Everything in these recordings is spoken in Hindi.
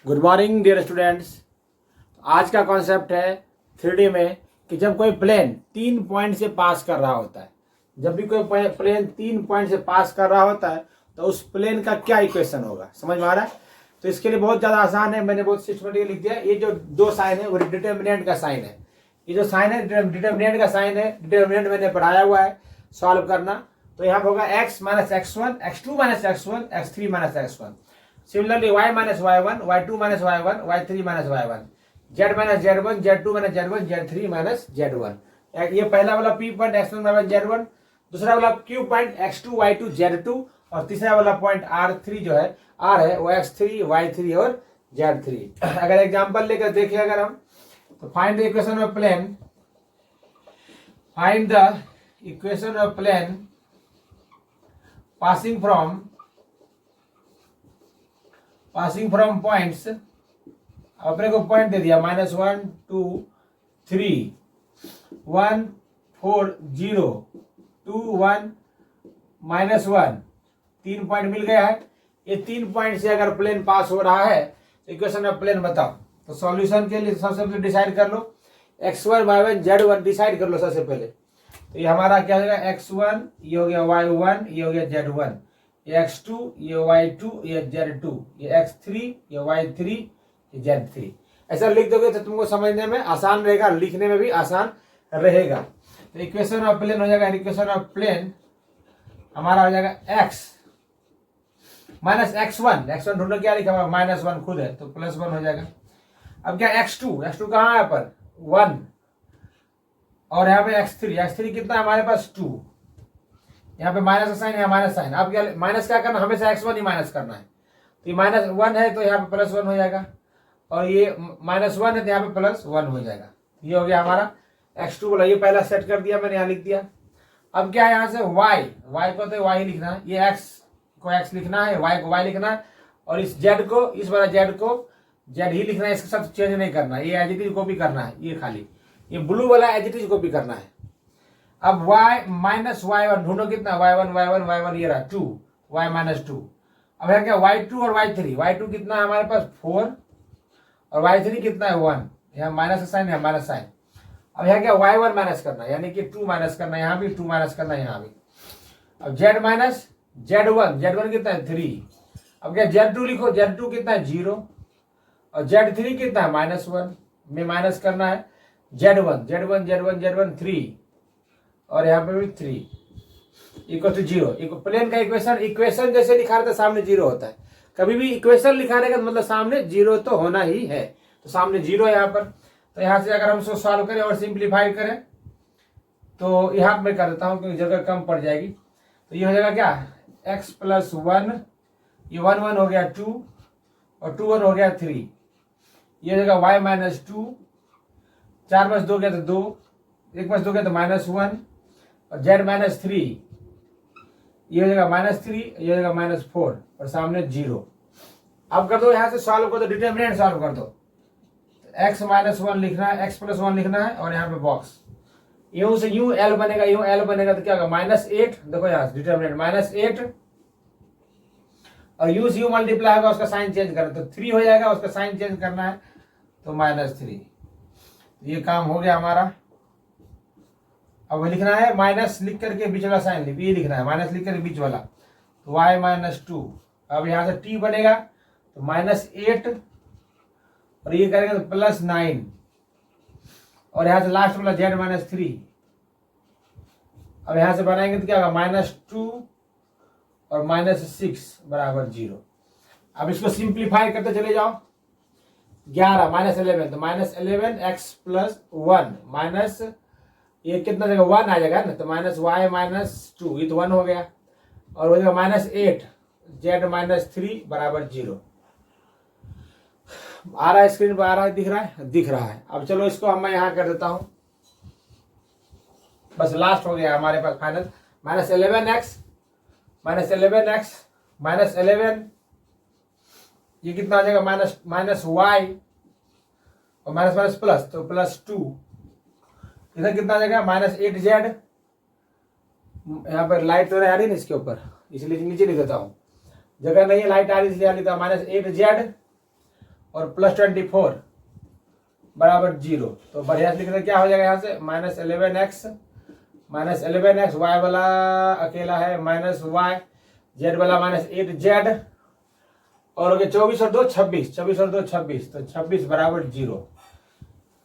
Good morning dear students. आज का कॉन्सेप्ट है 3D में कि जब कोई प्लेन 3 पॉइंट से पास कर रहा होता है, जब भी कोई प्लेन 3 पॉइंट से पास कर रहा होता है तो उस प्लेन का क्या इक्वेशन होगा, समझ में आ रहा है? तो इसके लिए बहुत ज़्यादा आसान है, मैंने बहुत सिस्टमेटिक लिख दिया। ये जो दो साइन है वो डिटर्मिनेंट का साइन है। ये जो साइन है डिटर्मिनेंट का साइन है, डिटर्मिनेंट मैंने पढ़ाया हुआ है सॉल्व करना। तो यहाँ होगा x minus x1, x2 minus x1, x3 minus x1। Similarly y minus y1, y2 minus y1, y3 minus y1, z minus z1, z2 minus z1, z3 minus z1। ये पहला वाला p point x1 minus z1, दूसरा वाला q point x2 y2 z2, और तीसरा वाला पॉइंट r3 जो है r है वो x3 y3 और z3। अगर एग्जांपल लेकर देखिए अगर हम, तो find the equation of plane, find the equation of plane passing from points। अपने को पॉइंट दे दिया -1 2 3 1 4 0 2 1 -1, 3 पॉइंट मिल गया है। ये 3 पॉइंट से अगर प्लेन पास हो रहा है तो इक्वेशन ऑफ प्लेन बताओ। तो सॉल्यूशन के लिए सबसे पहले डिसाइड कर लो, x1 y1 z1 डिसाइड कर लो सबसे पहले। तो ये हमारा क्या हो जाएगा, x1 ये हो गया y1, ये हो गया z1, ये x2 ये y2 ये z2, ये x3 ये y3 ये z3। ऐसा लिख दोगे तो तुमको समझने में आसान रहेगा, लिखने में भी आसान रहेगा। तो इक्वेशन ऑफ प्लेन हो जाएगा, इक्वेशन ऑफ प्लेन हमारा हो जाएगा x माइनस x1 ढूंढो, क्या लिखा हुआ -1 खुद है तो +1 हो जाएगा। अब क्या x2 कहाँ है पर 1, और यहाँ पे x3 कितना है हमारे पास 2, यहाँ पे माइनस का साइन, यहाँ माइनस साइन। अब क्या माइनस क्या करना, हमेशा x1 ही माइनस करना है। तो ये -1 है तो यहाँ पे +1 हो जाएगा, और ये -1 है तो यहाँ पे +1 हो जाएगा। ये हो गया हमारा x2 बोला, ये पहला सेट कर दिया मैंने, यहाँ लिख दिया। अब क्या है यहाँ से y को तो y लिखना है, ये x को x लिखना है, y को y लिखना है, और इस z को, इस वाला z को z ही लिखना है, इसके साथ चेंज नहीं करना है, ये एज इट इज कॉपी करना है, ये खाली ये ब्लू वाला एज इट इज कॉपी करना है। अब y माइनस y1 ढूंढो कितना, y1 ये रहा 2, y माइनस 2। अब है क्या y2 और y3 कितना है हमारे पास 4, और y3 कितना है 1, यहाँ माइनस का साइन, यहाँ माइनस साइन। अब है क्या y1 माइनस करना है, यानी कि 2 माइनस करना है, यहाँ भी 2 माइनस करना है, यहाँ भी। अब z माइनस z1 कितना है 3। अब क्या z2 लिखो, z2 कितना है 0, और z3 कितना है -1 में माइनस करना है z1 3, और यहाँ पे भी 3 इक्वल टू 0। प्लेन का इक्वेशन जैसे लिखा रहता है सामने 0 होता है। कभी भी इक्वेशन लिखाने का मतलब सामने 0 तो होना ही है, तो सामने 0 है यहाँ पर। तो यहाँ से अगर हम इसको सॉल्व करें और सिंप्लीफाई करें तो यहाँ मैं कर देता हूँ क्योंकि जगह कम पड़ जाएगी। तो ये हो जाएगा क्या x + 1, ये 1 हो गया 2, और 2 1 हो गया 3, ये हो जाएगा y माइनस 2, 4 + 2 गया तो 2, 1 + 2 गया तो -1, और z माइनस 3, ये हो जाएगा -3, ये हो जाएगा -4, और सामने 0। अब कर दो यहाँ से सॉल्व कर दो, डिटर्मिनेंट सॉल्व कर दो। x - 1 लिखना है, x + 1 लिखना है, और यहाँ पे बॉक्स यूं से यूं l बनेगा, यूं l बनेगा तो क्या होगा -8। देखो यहाँ डिटर्मिनेंट -8, और यूं से यूं मल्टीप्लाई होगा, उसका साइन चेंज करना तो 3 हो जाएगा, उसका साइन चेंज करना है तो -3। ये काम हो गया हमारा। अब लिखना है माइनस लिख करके बीच वाला साइन ये लिखना है, माइनस लिख करके बीच वाला, तो y - 2। अब यहाँ से t बनेगा तो -8, और ये करेंगे तो +9, और यहाँ से लास्ट वाला z - 3। अब यहाँ से बनाएंगे तो क्या होगा -2 और -6 बराबर 0। अब इसको सिंप्लीफाई करते चले जाओ, 11 -11 तो -11 x + 1 माइनस ये कितना जगह 1 आ जाएगा ना, तो -y - 2 ये तो 1 हो गया, और हो जाएगा -8 z - 3 बराबर 0। आ रहा है स्क्रीन पर, आ रहा है, दिख रहा है। अब चलो इसको हम मैं यहाँ कर देता हूँ, बस लास्ट हो गया हमारे पास फाइनल। -11x -11 ये कितना आ जाएगा -y, और माइनस प्लस तो +2, इधर कितना आ जाएगा -8z। यहाँ पर लाइट तो आ रही है ना इसके ऊपर, इसलिए नीचे लिख देता हूँ, जगह नहीं है लाइट आ रही इसलिए लिखता हूँ -8z और प्लस 24 बराबर 0। तो बढ़िया से लिखते क्या हो जाएगा यहाँ से -11x वाई वाला अकेला है -y, जेड वाला -8z, और हो गया 24 और 2 26, 24 और 2 26, तो 26 बराबर 0।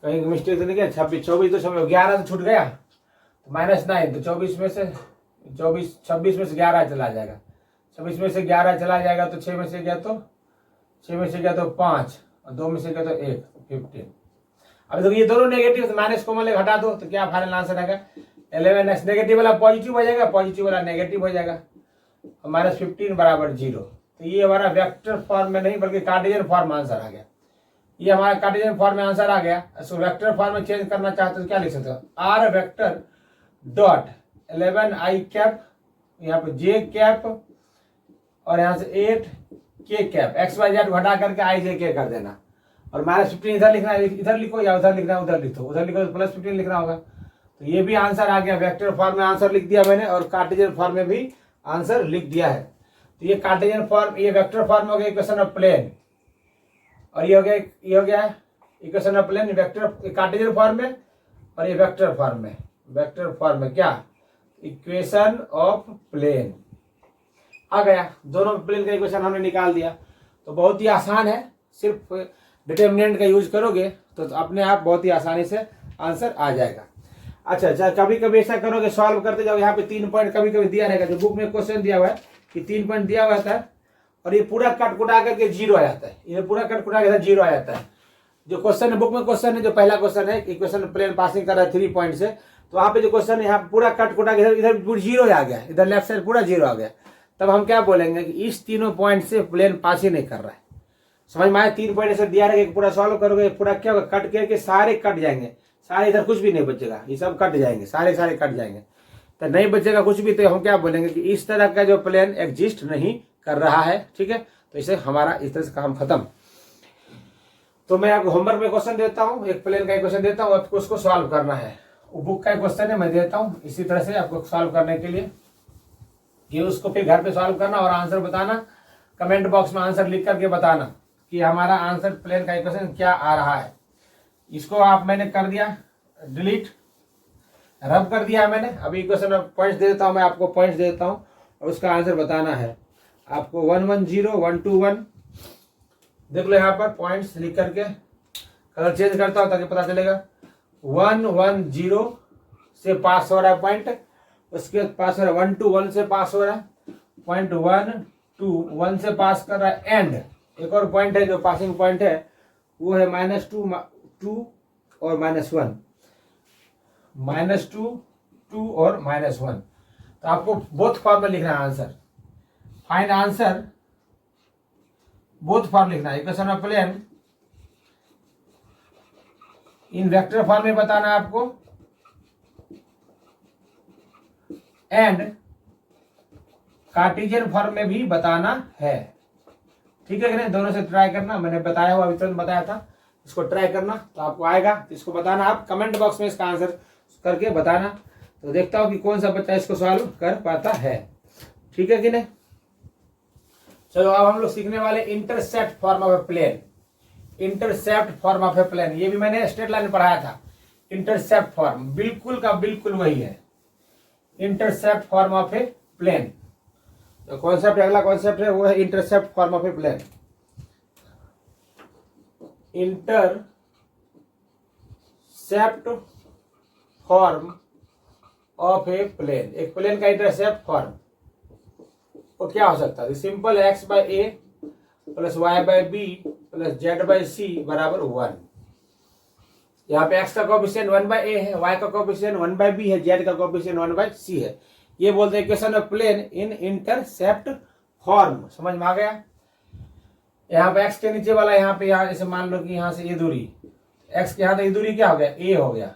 कहीं मिस्टेक तो नहीं किया, 26 24 तो 11 तो छूट गया, तो -9, तो 24 में से 26 में से 11 चला जाएगा, 26 में से 11 चला जाएगा, तो 6 में से गया तो 5 और 2 में से गया तो 1, 15। अब देखो ये दोनों नेगेटिव, तो माइनस कॉमन लेकर हटा दो, तो क्या फाइनल आंसर आएगा 11x। नेगेटिव वाला पॉजिटिव हो जाएगा, पॉजिटिव वाला नेगेटिव हो जाएगा, और -15 बराबर 0। तो ये हमारा वेक्टर फॉर्म में नहीं बल्कि कार्टेशियन फॉर्म में आंसर आ गया। ये हमारा कार्टेशियन फॉर्म में आंसर आ गया। इसको वेक्टर फॉर्म में चेंज करना चाहते हो तो क्या लिख सकते हो, r vector dot 11i cap, यहाँ पे j कैप, और यहाँ से 8k cap, x y z घटा करके i j k कर देना, और -15 इधर लिखना है, इधर लिखो, या उधर लिखना है उधर लिखो, उधर लिखो तो +15 लिखना होगा। तो ये भी आंसर आ गया, वेक्टर फॉर्म में आंसर लिख दिया मैंने, और कार्टेशियन फॉर्म में भी आंसर लिख दिया है। तो ये कार्टेशियन फॉर्म, ये वेक्टर फॉर्म हो गया इक्वेशन ऑफ प्लेन, और ये हो गया equation of plane vector Cartesian form में, और ये वेक्टर फॉर्म में क्या इक्वेशन ऑफ प्लेन आ गया। दोनों प्लेन का इक्वेशन हमने निकाल दिया। तो बहुत ही आसान है, सिर्फ डिटर्मिनेंट का यूज करोगे तो अपने आप बहुत ही आसानी से आंसर आ जाएगा। अच्छा, कभी कभी ऐसा करोगे, सॉल्व करते जाओ, यहाँ पे 3 पॉइंट कभी कभी दिया रहेगा, जो बुक में क्वेश्चन दिया हुआ है कि 3 पॉइंट दिया हुआ था, और ये पूरा कट कुटा करके 0 आ जाता है, ये पूरा कट कुटा के 0 आ जाता है। जो क्वेश्चन है बुक में, क्वेश्चन है जो पहला क्वेश्चन है, इक्वेशन प्लेन पासिंग कर रहा है 3 पॉइंट से, तो वहाँ पे जो क्वेश्चन है यहाँ पूरा कट कुटा के इधर 0 आ गया, इधर लेफ्ट साइड पूरा 0 आ गया। तब हम क्या बोलेंगे कि इस तीनों पॉइंट से प्लेन पास ही नहीं कर रहा है। समझ में आया? 3 पॉइंट ऐसे दिया रहेगा, पूरा सॉल्व करोगे, पूरा क्या होगा, कट करके सारे कट जाएंगे, सारे इधर कुछ भी नहीं बचेगा, ये सब कट जाएंगे, सारे कट जाएंगे, तो नहीं बचेगा कुछ भी। तो हम क्या बोलेंगे कि इस तरह का जो प्लेन एग्जिस्ट नहीं कर रहा है, ठीक है। तो इसे हमारा इस तरह से काम खत्म। तो मैं आपको होमवर्क में क्वेश्चन देता हूँ, एक प्लेन का इक्वेशन देता हूँ, आपको उसको सॉल्व करना है। वो बुक का क्वेश्चन है, मैं देता हूँ इसी तरह से आपको सॉल्व करने के लिए, कि उसको फिर घर पे सॉल्व करना और आंसर बताना, कमेंट बॉक्स में आंसर लिख करके बताना कि हमारा आंसर प्लेन का इक्वेशन क्या आ रहा है। इसको मैंने कर दिया डिलीट, रब कर दिया मैंने। अभी इक्वेशन पॉइंट्स दे देता हूँ, मैं आपको पॉइंट्स दे देता हूँ, और उसका आंसर बताना है आपको। 110 121 देख लो, यहाँ पर पॉइंट्स लिख करके कलर चेंज करता हूँ ताकि पता चलेगा। 110 से पास हो रहा है पॉइंट, उसके बाद पास हो रहा है 121 से पास हो रहा है, पॉइंट 121 से पास कर रहा है, एंड एक और पॉइंट है जो पासिंग पॉइंट है, वो है -2 और -1, -2 और -1। तो आपको बोथ फॉर्म में लिखना है answer, find answer both form लिखना है। Equation of plane in vector form में बताना है आपको, एंड कार्टेशियन फॉर्म में भी बताना है, ठीक है कि नहीं। दोनों से ट्राई करना, मैंने बताया हुआ, अभी तुरंत बताया था, इसको ट्राई करना तो आपको आएगा। तो इसको बताना, आप कमेंट बॉक्स में इसका आंसर करके बताना। तो देखता हूं कि कौन सा बच्चा इसको सॉल्व कर पाता है, ठीक है कि नहीं। चलो अब हम लोग सीखने वाले intercept form of a plane. Intercept form of a plane, ये भी मैंने स्ट्रेट लाइन पढ़ाया था। इंटरसेप्ट फॉर्म बिल्कुल का बिल्कुल वही है, intercept form of a plane. तो कॉन्सेप्ट, अगला कॉन्सेप्ट है वो है intercept form of a plane. Intercept form of a plane, एक प्लेन का इंटरसेप्ट फॉर्म वो क्या हो सकता है? Simple x/a plus y/b plus z/c बराबर 1। यहाँ पे x का कोएफिशिएंट 1/a है, y का कोएफिशिएंट 1/b है, z का कोएफिशिएंट 1/c है। ये बोलते हैं equation of plane in intercept form. समझ में आ गया? यहाँ पे x के नीचे वाला, यहाँ पे यहाँ जैसे मान लो कि यहाँ से ये दूरी, x के यहाँ तक ये दूरी क्या हो गया, a हो गया।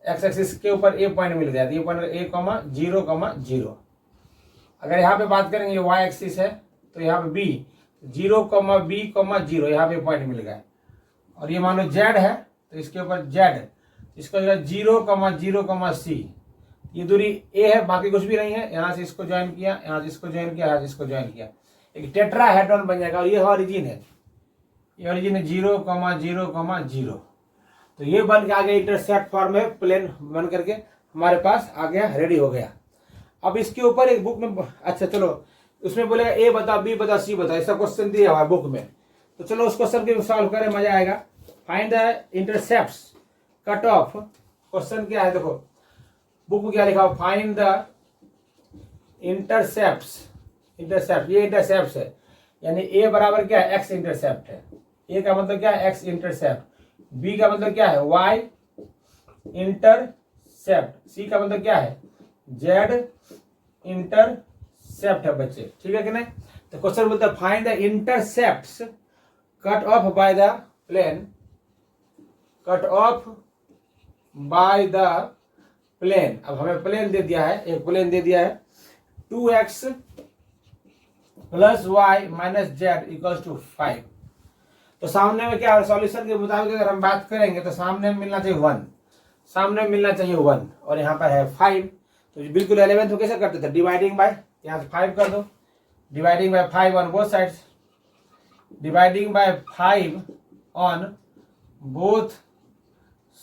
x एक्सिस के ऊपर a पॉइंट मिल गया, तो ये पॉइंट a, 0, 0। अगर यहाँ पे बात करेंगे y एक्सिस है, तो यहाँ पे b, 0, b, 0, यहाँ पे पॉइंट मिल गया। और ये मान लो z है, तो इसके ऊपर z, इसको 0, 0, c, ये दूरी a है, बाकी कुछ भी नहीं है। यहाँ से इसको ज्वाइन किया, यहाँ से इसको ज्वाइन किया, यहाँ से इसको ज्वाइन किया, एक टेट्राहेड्रॉन बन जाएगा। और ये ओरिजिन है, ये ओरिजिन है 0,0,0। तो ये बन के आ गया इंटरसेप्ट फॉर्म में, प्लेन बन करके हमारे पास आ गया, रेडी हो गया। अब इसके ऊपर एक बुक में, अच्छा चलो उसमें बोलेगा ए बता, बी बता, सी बता, ऐसा क्वेश्चन दिया हुआ है बुक में। तो चलो उस क्वेश्चन के सॉल्व करें, मजा आएगा। Find the intercepts cut of, question क्या है देखो बुक में क्या लिखा हुआ, फाइंड द इंटरसेप्ट्स, इंटरसेप्ट ये इंटरसेप्ट है, यानी ए बराबर क्या है, एक्स इंटरसेप्ट है। ए का मतलब क्या है, एक्स इंटरसेप्ट। बी का मतलब क्या है, वाई इंटरसेप्ट। सी का मतलब क्या है, जेड इंटरसेप्ट है बच्चे, ठीक है कि नहीं। तो क्वेश्चन बोलता है find the intercepts cut off by the plane, cut off by the plane. अब हमें प्लेन दे दिया है, एक प्लेन दे दिया है 2x plus y minus z equals to 5। तो सामने में क्या है, सॉल्यूशन के मुताबिक अगर हम बात करेंगे तो सामने में मिलना चाहिए 1, सामने में मिलना चाहिए 1 और यहाँ पर है 5। तो बिल्कुल 11 तो कैसे करते थे, डिवाइडिंग बाय, यहाँ से 5 कर दो, dividing by 5 on both sides, dividing by 5 on both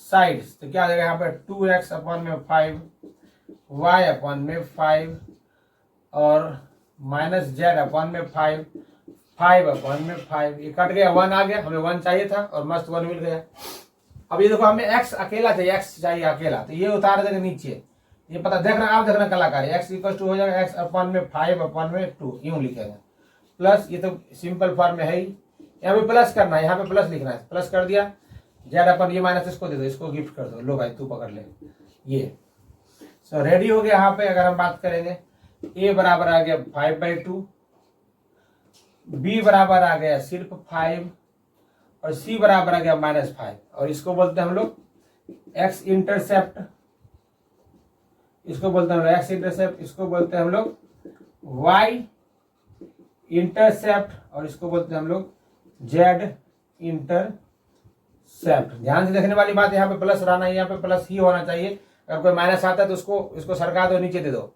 sides. तो क्या आ जाएगा यहाँ पे 2x अपॉन में 5, y अपॉन में 5 और माइनस जेड अपॉन में 5, 5 अपॉन में 5। ये कट गया, 1 आ गया, हमें 1 चाहिए था और मस्त 1 मिल गया। अब ये देखो हमें x अकेला चाहिए, x चाहिए अकेला, तो ये उतार देंगे नीचे, ये पता देखना, आप देखना कलाकारी, x इक्वल टू हो जाएगा x अपॉन में 5 अपॉन में 2, यूं लिखेगा प्लस, ये तो सिंपल फॉर्म में है ही, यहाँ पे प्लस करना है, यहाँ पे प्लस लिखना है, प्लस कर दिया, जेड अपन ये माइनस इसको दे दो, इसको गिफ्ट कर दो, लो भाई तू पकड़ ले ये। सो रेडी हो गया। यहाँ पे अगर हम बात करेंगे ए बराबर आ गया 5/2, बी बराबर आ गया सिर्फ 5 और सी बराबर आ गया -5 और इसको बोलते हैं हम लोग एक्स इंटरसेप्ट, इसको बोलते हैं हम लोग एक्स इंटरसेप्ट, इसको बोलते हैं हम लोग वाई इंटरसेप्ट और इसको बोलते हैं हम लोग जेड इंटरसेप्ट। ध्यान से देखने वाली बात, यहाँ पे प्लस रहना है, यहाँ पे प्लस ही होना चाहिए, अगर कोई माइनस आता है तो इसको सरका दो, नीचे दे दो,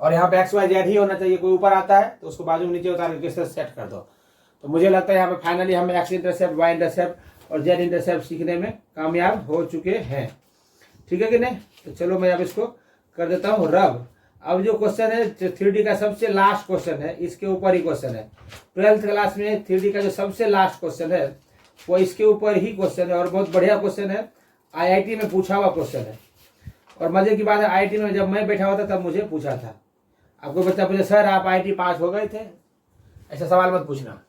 और यहाँ पे एक्स वाई जेड ही होना चाहिए, कोई ऊपर आता है तो उसको बाजू में नीचे उतार के सेट कर दो। तो मुझे लगता है यहाँ पे फाइनली हम एक्स इंटरसेप्ट, वाई इंटरसेप्ट और जेड इंटरसेप्ट सीखने में कामयाब हो चुके हैं, ठीक है कि नहीं। तो चलो मैं अब इसको कर देता हूँ रब। अब जो क्वेश्चन है 3D का सबसे लास्ट क्वेश्चन है, इसके ऊपर ही क्वेश्चन है। 12th क्लास में 3D का जो सबसे लास्ट क्वेश्चन है वो इसके ऊपर ही क्वेश्चन है और बहुत बढ़िया क्वेश्चन है, IIT में पूछा हुआ क्वेश्चन है। और मजे की बात है IIT में जब मैं बैठा हुआ था तब मुझे पूछा था। आपको बच्चा पूछे सर आप IIT पास हो गए थे, ऐसा सवाल मत पूछना।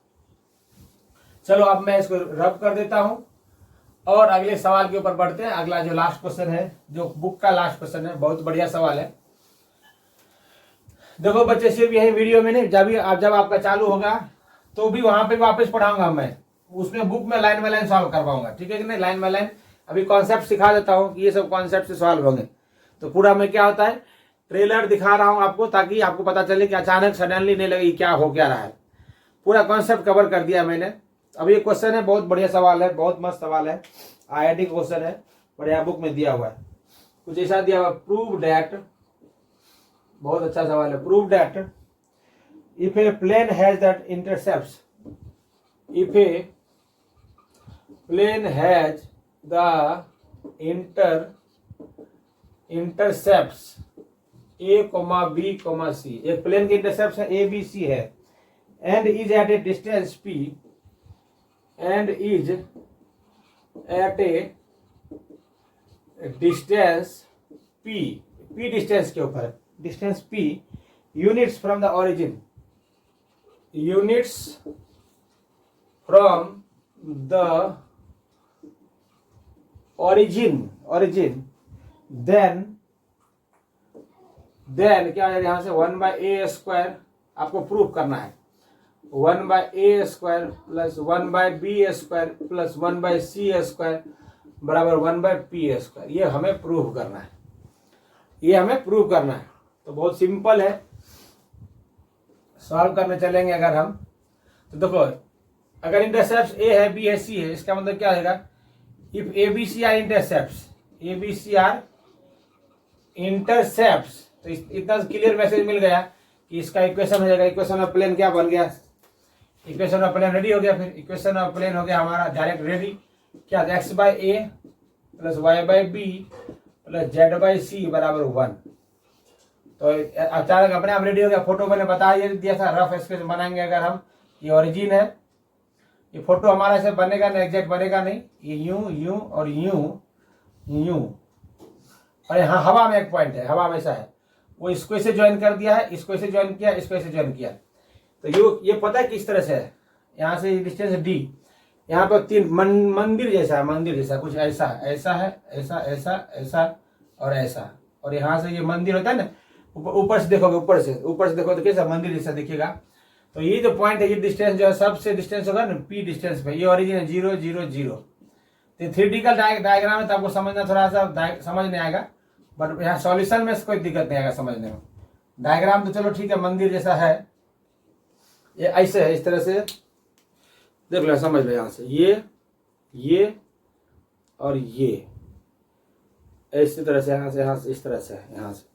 चलो अब मैं इसको रब कर देता हूं और अगले सवाल के ऊपर बढ़ते हैं। अगला जो लास्ट क्वेश्चन है, जो बुक का लास्ट क्वेश्चन है, बहुत बढ़िया सवाल है। देखो बच्चे सिर्फ यही वीडियो में नहीं, जब आपका चालू होगा तो भी वहां पे वापस पढ़ाऊंगा मैं, उसमें बुक में लाइन बाय लाइन सॉल्व करवाऊंगा, ठीक है कि नहीं, लाइन बाय लाइन। अभी कॉन्सेप्ट सिखा देता हूँ कि ये सब कॉन्सेप्ट से सॉल्व होंगे। तो पूरा में क्या होता है, ट्रेलर दिखा रहा हूँ आपको ताकि आपको पता चले कि अचानक सडनली नहीं लगे क्या हो क्या रहा है। पूरा कॉन्सेप्ट कवर कर दिया मैंने। अब ये क्वेश्चन है, बहुत बढ़िया सवाल है, बहुत मस्त सवाल है, IIT क्वेश्चन है, बढ़िया बुक में दिया हुआ है। कुछ ऐसा दिया हुआ, प्रूव डैट, बहुत अच्छा सवाल है, prove that if a plane has that intercepts, if a plane has the intercepts A, B, C, एक प्लेन के इंटरसेप्ट है A, B, C है, and is at a distance P, and is at a distance P, P distance के ऊपर, distance P units from the origin, units from the origin, then क्या है यहां से 1/a² आपको प्रूफ करना है, 1/a² plus 1/b² plus 1/c² बराबर 1/p²। ये हमें प्रूफ करना है, ये हमें प्रूफ करना है। तो बहुत सिंपल है, सॉल्व करने चलेंगे अगर हम। तो देखो अगर इंटरसेप्ट A है, B है, C है, इसका मतलब क्या होगा, if ABC are intercepts, ABC are intercepts, तो इतना क्लियर मैसेज मिल गया कि इसका इक्वेशन हो जाएगा। इक्वेशन ऑफ प्लेन क्या बन गया, इक्वेशन ऑफ प्लेन रेडी हो गया। फिर इक्वेशन ऑफ प्लेन हो गया हमारा डायरेक्ट रेडी। क्या था, x by a plus y by b plus z by c बराबर 1। तो अचानक अपने आप रेडी हो गया। फोटो मैंने बता दिया था, रफ स्केच बनाएंगे अगर हम। ये ओरिजिन है, ये फोटो हमारा ऐसे बनेगा ना, एग्जैक्ट बनेगा नहीं, ये यूं यूं और यूं यूं। और यहाँ हवा में एक पॉइंट है, हवा में ऐसा है, वो इसको इसे ज्वाइन कर दिया है, इसको इसे ज्वाइन किया, इसको इसे ज्वाइन किया। तो ये पता है किस तरह से है, यहाँ से डिस्टेंस डी, यहाँ पर 3 मंदिर जैसा है, मंदिर जैसा कुछ ऐसा ऐसा है, ऐसा ऐसा ऐसा और ऐसा। और यहाँ से ये मंदिर होता है ना, ऊपर से देखोगे, ऊपर से देखो तो कैसा मंदिर जैसा दिखेगा। तो ये जो पॉइंट है, ये डिस्टेंस जो है सबसे डिस्टेंस होगा ना पी डिस्टेंस पे, ये ओरिजिन है 0 0 0। तो थ्योरेटिकल डायग्राम है तो आपको समझना थोड़ा सा समझ नहीं आएगा, बट यहाँ सॉल्यूशन में कोई दिक्कत नहीं आएगा समझने में। डायग्राम तो चलो ठीक है, मंदिर जैसा है, ये ऐसे है, इस तरह से देख लो, समझ लो। यहाँ से ये और ये इसी तरह से, यहाँ से इस तरह से है, यहाँ से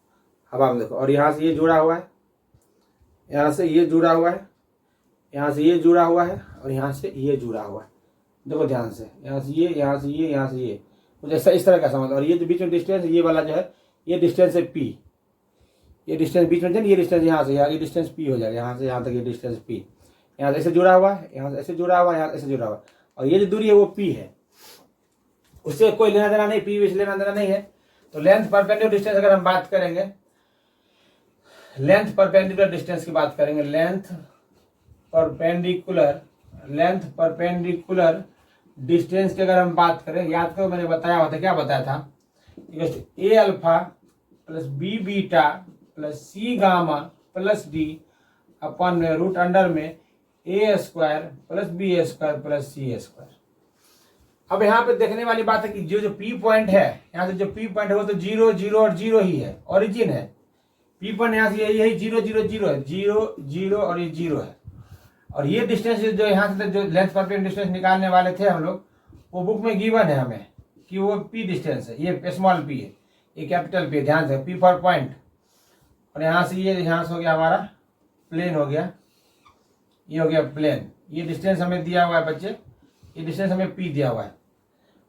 हवा में देखो। और यहाँ से ये जुड़ा हुआ है, यहाँ से ये जुड़ा हुआ है, यहाँ से ये जुड़ा हुआ है, और यहाँ से ये जुड़ा हुआ है। देखो ध्यान से, यहाँ से ये, यहाँ से ये, यहाँ से ये, कुछ ऐसा इस तरह का समझ। और ये जो बीच में डिस्टेंस, ये वाला जो है, ये डिस्टेंस है पी। ये डिस्टेंस बीच में, ये डिस्टेंस यहाँ से ये डिस्टेंस पी हो जाएगा, यहाँ से यहाँ तक ये डिस्टेंस पी। यहाँ से ऐसे जुड़ा हुआ है, यहाँ से ऐसे जुड़ा हुआ है, यहाँ ऐसे जुड़ा हुआ है। और ये जो दूरी है वो पी है, उससे कोई लेना देना नहीं, पी भी लेना देना नहीं है। तो लेंथ परपेंडिकुलर डिस्टेंस अगर हम बात करेंगे, लेंथ परपेंडिकुलर डिस्टेंस की बात करेंगे, लेंथ परपेंडिकुलर डिस्टेंस की अगर हम बात करें, याद करो मैंने बताया हुआ था, क्या बताया था, a alpha plus b beta plus c gamma plus d अपन में रूट अंडर में a square plus b square plus c square. अब यहाँ पे देखने वाली बात है कि जो पी पॉइंट है, यहाँ से जो पी पॉइंट है वो तो 0 0 और 0 ही है, ओरिजिन है। पी पॉइंट यहाँ से यही 0 0 0 है, 0 0 और ये 0 है। और ये डिस्टेंस जो यहाँ से जो लेंथ परपेंडिकुलर डिस्टेंस निकालने वाले थे हम लोग, वो बुक में गिवन है हमें कि वो पी डिस्टेंस है, ये स्मॉल पी है, ये कैपिटल पी है, ध्यान से, पी फॉर पॉइंट। और यहाँ से ये, यहाँ से हो गया हमारा प्लेन हो गया, ये हो गया प्लेन। ये डिस्टेंस हमें दिया हुआ है बच्चे, ये डिस्टेंस हमें पी दिया हुआ है।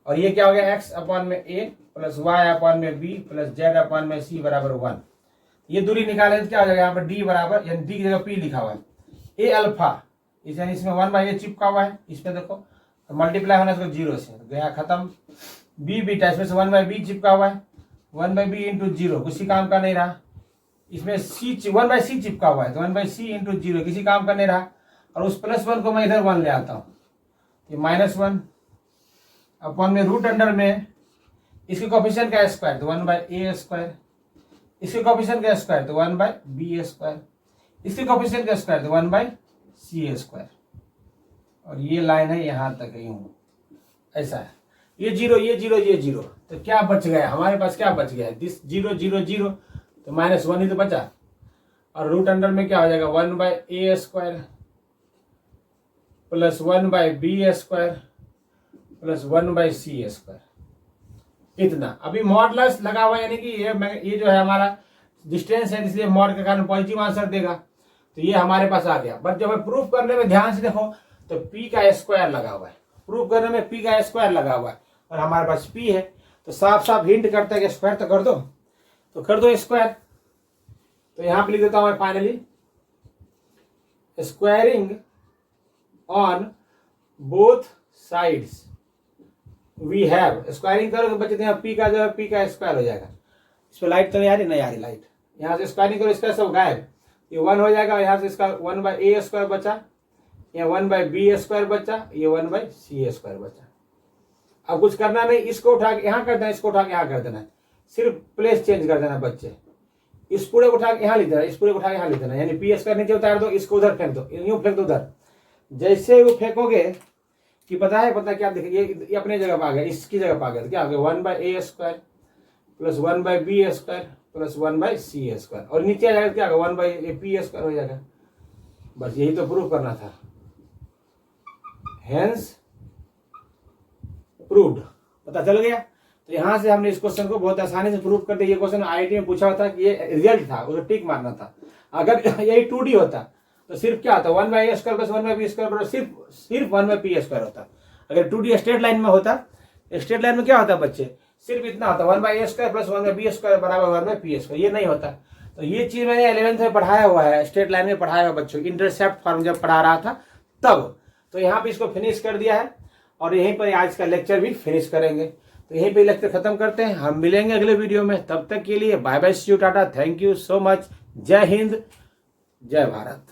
और ये क्या हो गया, एक्स अपॉन में ए प्लस वाई अपॉन में बी प्लस जेड अपॉन में सी बराबर 1। ये दूरी निकाले तो क्या हो जाएगा, यहाँ पर डी बराबर, यानी डी की जगह पी लिखा हुआ है, ए अल्फा, यानी इसमें 1/a चिपका हुआ है, इसमें देखो तो मल्टीप्लाई होना इसको 0 से गया खत्म। बी बीटा, इसमें से 1/b चिपका हुआ है, 1/b इंटू 0 किसी काम का नहीं रहा। इसमें सी 1/c चिपका हुआ है, तो 1/c इंटू 0 किसी काम का नहीं रहा। और उस +1 को मैं इधर 1 ले आता हूँ, ये -1 अपॉन में रूट अंडर में इसके कोफिशिएंट का स्क्वायर तो 1/a स्क्वायर, इसके कोफिशिएंट का स्क्वायर तो 1/b स्क्वायर, इसके कोफिशिएंट का स्क्वायर तो 1/c स्क्वायर। और ये लाइन है यहाँ तक, यूं ऐसा है, ये 0 ये 0 ये 0। तो क्या बच गया हमारे पास, क्या बच गया, दिस 0 0 0, तो -1 ही तो बचा। और रूट अंडर में क्या हो जाएगा, 1/a square plus 1/b square plus 1/c square. इतना अभी मॉडुलस लगा हुआ है, यानी कि ये जो है हमारा डिस्टेंस है, इसलिए मॉड के कारण पॉजिटिव आंसर देगा। तो ये हमारे पास आ गया। बट जब प्रूफ करने में ध्यान से देखो तो p का स्क्वायर लगा हुआ है, प्रूफ करने में p का स्क्वायर लगा हुआ है, और हमारे पास p है, तो साफ साफ हिंट करता है कि स्क्वायर तो कर दो, तो कर दो स्क्वायर। तो यहां पे लिख देता हूं मैं finally, squaring on both sides we have, squaring करोगे बच्चे तो यहाँ p का जो है p का स्क्वायर हो जाएगा। इस पर लाइट तो नहीं आ रही, नहीं आ रही लाइट, यहाँ से स्क्वायरिंग करो, इसका सब गायब, ये 1 हो जाएगा। यहाँ से इसका 1/a स्क्वायर बचा, यहाँ 1/b स्क्वायर बचा, ये 1/c स्क्वायर बचा। अब कुछ करना नहीं, इसको उठा के यहाँ कर देना, इसको उठा के यहाँ कर देना, सिर्फ प्लेस चेंज कर देना बच्चे। इस पूरे को उठा के यहाँ लिख देना, इस पूरे को उठा के यहाँ लिख देना, यानी p स्क्वायर नीचे उतार दो, इसको उधर फेंक दो, यूं फेंक दो उधर। जैसे वो फेंकोगे कि पता क्या देखिए, ये अपने जगह पर आ गया, इसकी जगह पर आ गया, तो क्या हो गया, 1/a square plus 1/b square plus 1/c square, और नीचे आ जाएगा क्या होगा, 1/p स्क्वायर हो जाएगा। बस यही तो प्रूव करना था, हेंस प्रूव्ड, पता चल गया। तो यहां से हमने इस क्वेश्चन को बहुत आसानी से प्रूव कर दिया। ये क्वेश्चन आईआईटी में पूछा हुआ था कि ये रिजल्ट था, उसे टिक मारना था। अगर यही 2D होता तो सिर्फ क्या होता है 1/a² प्लस 1/b² सिर्फ 1/p² होता। अगर 2D स्ट्रेट लाइन में होता, स्ट्रेट लाइन में क्या होता बच्चे, सिर्फ इतना होता 1/a² प्लस 1/b² बराबर 1/p²। ये नहीं होता। तो ये चीज मैंने 11th में पढ़ाया हुआ है, स्ट्रेट लाइन में पढ़ाया हुआ बच्चों, इंटरसेप्ट फॉर्म जब पढ़ा रहा था तब। तो यहाँ पे इसको फिनिश कर दिया है और यहीं पर आज का लेक्चर भी फिनिश करेंगे। तो यहीं पे लेक्चर खत्म करते हैं, हम मिलेंगे अगले वीडियो में। तब तक के लिए bye bye, see you, tata, thank you so much. जय हिंद, जय भारत।